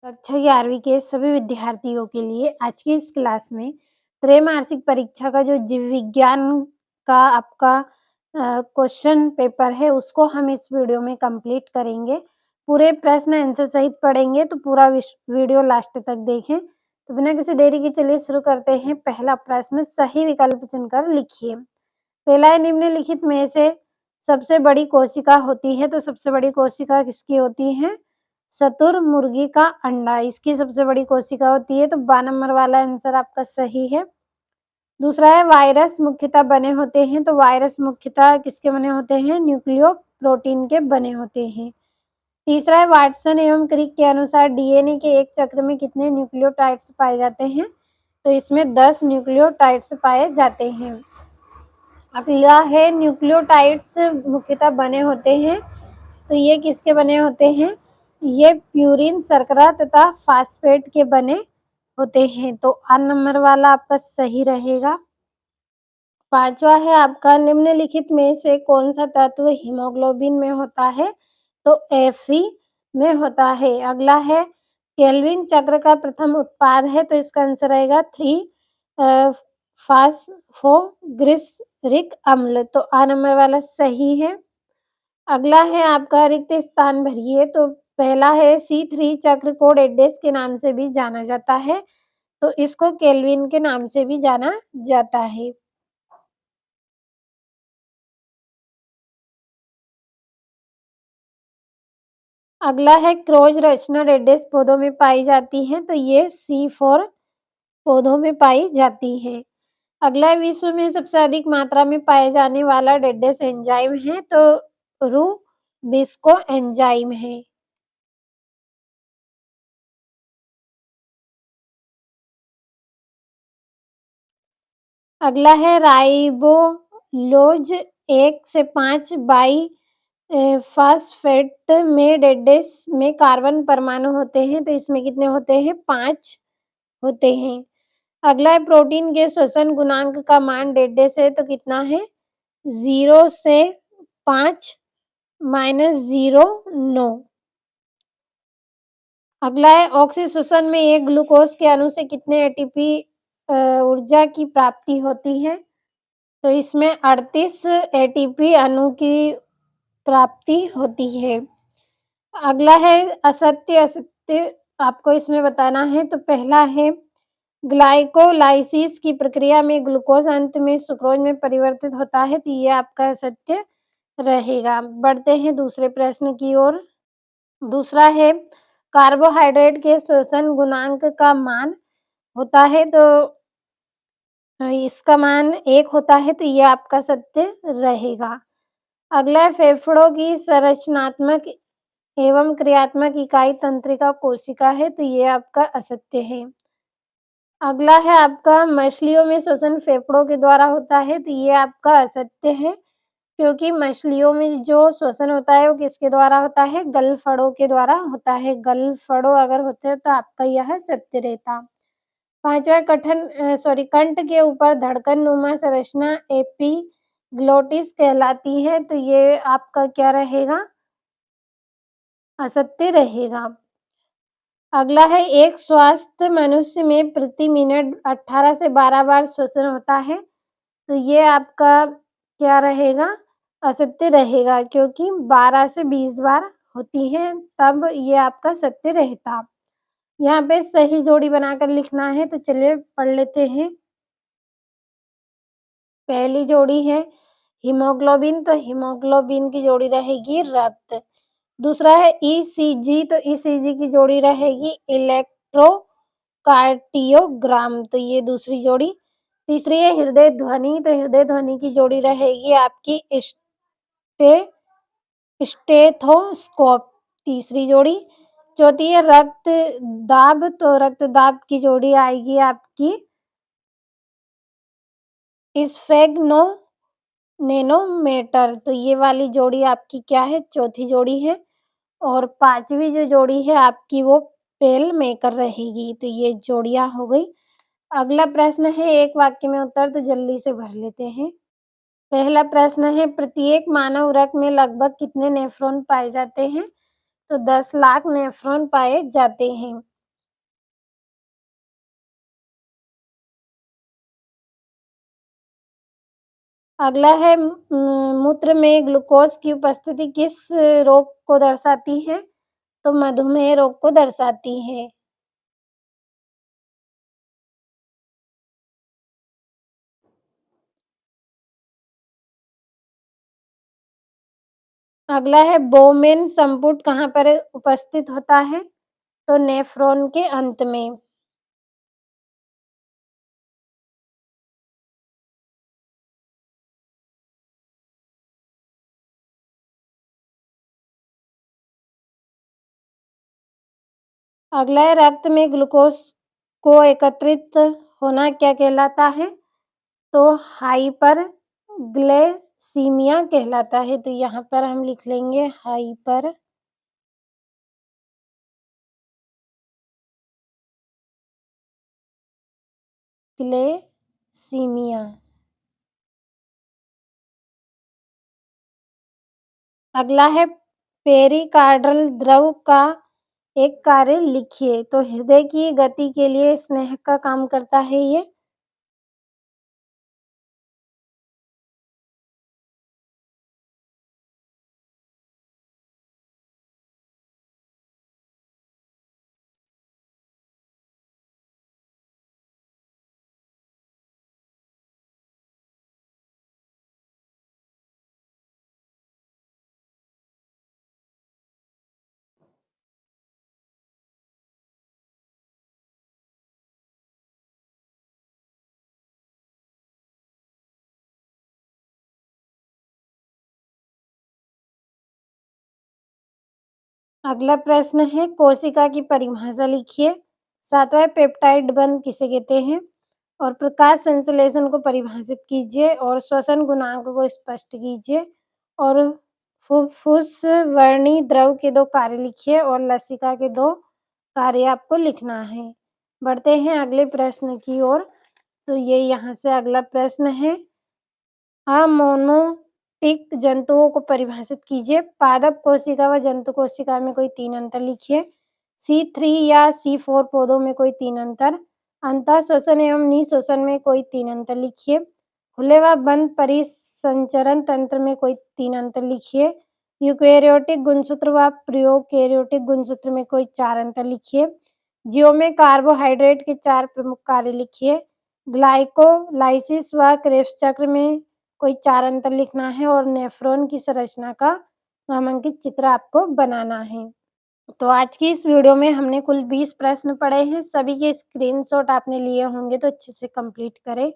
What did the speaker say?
कक्षा 11वीं के सभी विद्यार्थियों के लिए आज की इस क्लास में त्रैमासिक परीक्षा का जो जीव विज्ञान का आपका क्वेश्चन पेपर है उसको हम इस वीडियो में कंप्लीट करेंगे। पूरे प्रश्न आंसर सहित पढ़ेंगे तो पूरा वीडियो लास्ट तक देखें। तो बिना किसी देरी के चलिए शुरू करते हैं। पहला प्रश्न सही विकल्प चुनकर लिखिए। पहला है निम्नलिखित में से सबसे बड़ी कोशिका होती है, तो सबसे बड़ी कोशिका किसकी होती है? शुतुरमुर्गी का अंडा इसकी सबसे बड़ी कोशिका होती है, तो 12 नंबर वाला आंसर आपका सही है। दूसरा है वायरस मुख्यतः बने होते हैं, तो वायरस मुख्यतः किसके बने होते हैं? न्यूक्लियो प्रोटीन के बने होते हैं। तीसरा है वाटसन एवं क्रिक के अनुसार डीएनए के एक चक्र में कितने न्यूक्लियोटाइड्स पाए जाते हैं? तो इसमें 10 न्यूक्लियोटाइड्स पाए जाते हैं। अगला है न्यूक्लियोटाइड्स मुख्यतः बने होते हैं, तो ये किसके बने होते हैं? ये प्यूरिन, शर्करा तथा फास्फेट के बने होते हैं, तो 8 नंबर वाला आपका सही रहेगा। पांचवा है आपका निम्नलिखित में से कौन सा तत्व हीमोग्लोबिन में होता है? तो Fe में होता है। अगला है केल्विन चक्र का प्रथम उत्पाद है, तो इसका आंसर रहेगा 3 फास्फोग्लिसरिक अम्ल, तो आ नंबर वाला सही है। अगला है आपका रिक्त स्थान भरिए, तो पहला है C3 चक्र को डेडेस के नाम से भी जाना जाता है, तो इसको केल्विन के नाम से भी जाना जाता है। अगला है क्रोज रचना डेडेस पौधों में पाई जाती है, तो ये C4 पौधों में पाई जाती है। अगला विश्व में सबसे अधिक मात्रा में पाए जाने वाला डेडेस एंजाइम है, तो रूबिस्को एंजाइम है। अगला है राइबोलोज 1 से 5 बाई फास्फेट में डेडेस में कार्बन परमाणु होते हैं, तो इसमें कितने होते हैं? 5 होते हैं। अगला है प्रोटीन के श्वसन गुणांक का मान डेडेस है, तो कितना है? 0 से 5 माइनस 0 9। अगला है ऑक्सीश्वसन में एक ग्लूकोज के अणु से कितने एटीपी ऊर्जा की प्राप्ति होती है? तो इसमें 38 एटीपी अणु की प्राप्ति होती है। अगला है असत्य असत्य आपको इसमें बताना है, तो पहला है ग्लाइकोलाइसिस की प्रक्रिया में ग्लूकोज अंत में सुक्रोज में परिवर्तित होता है, तो ये आपका असत्य रहेगा। बढ़ते हैं दूसरे प्रश्न की ओर। दूसरा है कार्बोहाइड्रेट के श्वसन गुणांक का मान होता है, तो इसका मान 1 होता है, तो ये आपका सत्य रहेगा। अगला है फेफड़ों की संरचनात्मक एवं क्रियात्मक इकाई तंत्रिका कोशिका है, तो ये आपका असत्य है। अगला है आपका मछलियों में श्वसन फेफड़ों के द्वारा होता है, तो ये आपका असत्य है, क्योंकि मछलियों में जो श्वसन होता है वो किसके द्वारा होता है? गलफड़ों के द्वारा होता है। गलफड़ों अगर होते तो आपका यह सत्य रहता। पांचवा कंठ के ऊपर धड़कन नुमा संरचना एपिग्लोटिस कहलाती है, तो ये आपका क्या रहेगा? असत्य रहेगा। अगला है एक स्वस्थ मनुष्य में प्रति मिनट 18 से 12 बार श्वसन होता है, तो ये आपका क्या रहेगा? असत्य रहेगा, क्योंकि 12 से 20 बार होती है, तब ये आपका सत्य रहता। यहाँ पे सही जोड़ी बनाकर लिखना है, तो चलिए पढ़ लेते हैं। पहली जोड़ी है हीमोग्लोबिन, तो हीमोग्लोबिन की जोड़ी रहेगी रक्त। दूसरा है ईसीजी, तो ईसीजी की जोड़ी रहेगी इलेक्ट्रोकार्डियोग्राम, तो ये दूसरी जोड़ी। तीसरी है हृदय ध्वनि, तो हृदय ध्वनि की जोड़ी रहेगी आपकी स्टेथोस्कोप, तीसरी जोड़ी। चौथी है रक्त दाब, तो रक्त दाब की जोड़ी आएगी आपकी स्फेग्नोनेनोमीटर, तो ये वाली जोड़ी आपकी क्या है? चौथी जोड़ी है। और पांचवी जो जोड़ी है आपकी वो पेल मेकर रहेगी, तो ये जोड़ियां हो गई। अगला प्रश्न है एक वाक्य में उत्तर, तो जल्दी से भर लेते हैं। पहला प्रश्न है प्रत्येक मानव रक्त में लगभग कितने नेफ्रॉन पाए जाते हैं? तो 10 लाख नेफ्रॉन पाए जाते हैं। अगला है मूत्र में ग्लूकोज़ की उपस्थिति किस रोग को दर्शाती है? तो मधुमेह रोग को दर्शाती है। अगला है बोमेन संपुट कहाँ पर उपस्थित होता है? तो नेफ्रॉन के अंत में। अगला है रक्त में ग्लूकोज़ को एकत्रित होना क्या कहलाता है? तो हाइपरग्लाइसीमिया कहलाता है। तो यहाँ पर हम लिख लेंगे हाइपरग्लाइसीमिया। अगला है पेरिकार्डल द्रव का एक कार्य लिखिए। तो हृदय की गति के लिए स्नेह का काम करता है ये। अगला प्रश्न है कोशिका की परिभाषा लिखिए। 7वां पेप्टाइड बंध किसे कहते हैं? और प्रकाश संश्लेषण को परिभाषित कीजिए और श्वसन गुणांक को स्पष्ट कीजिए और फुफ्फुस वर्णी द्रव के 2 कार्य लिखिए और लसिका के 2 कार्य आपको लिखना है। बढ़ते हैं अगले प्रश्न की ओर। तो ये यहाँ से अगला प्रश्न है अमोनोटिक जंतुओं को परिभाषित कीजिए। पादप कोशिका व जंतु कोशिका में कोई 3 अंतर लिखिए। C3 या C4 पौधों में कोई 3 अंतर। अंतःश्वसन एवं निःश्वसन में कोई 3 अंतर लिखिए। खुले व बंद परिसंचरण तंत्र में कोई 3 अंतर लिखिए। यूकेरियोटिक गुणसूत्र व प्रोकैरियोटिक गुणसूत्र में कोई 4 अंतर लिखिए। जीवों में कार्बोहाइड्रेट के 4 प्रमुख कार्य लिखिए। ग्लाइकोलाइसिस व क्रेब्स चक्र में कोई 4 अंतर लिखना है और नेफ्रॉन की संरचना का नामांकित चित्र आपको बनाना है। तो आज की इस वीडियो में हमने कुल 20 प्रश्न पढ़े हैं। सभी के स्क्रीनशॉट आपने लिए होंगे तो अच्छे से कंप्लीट करें।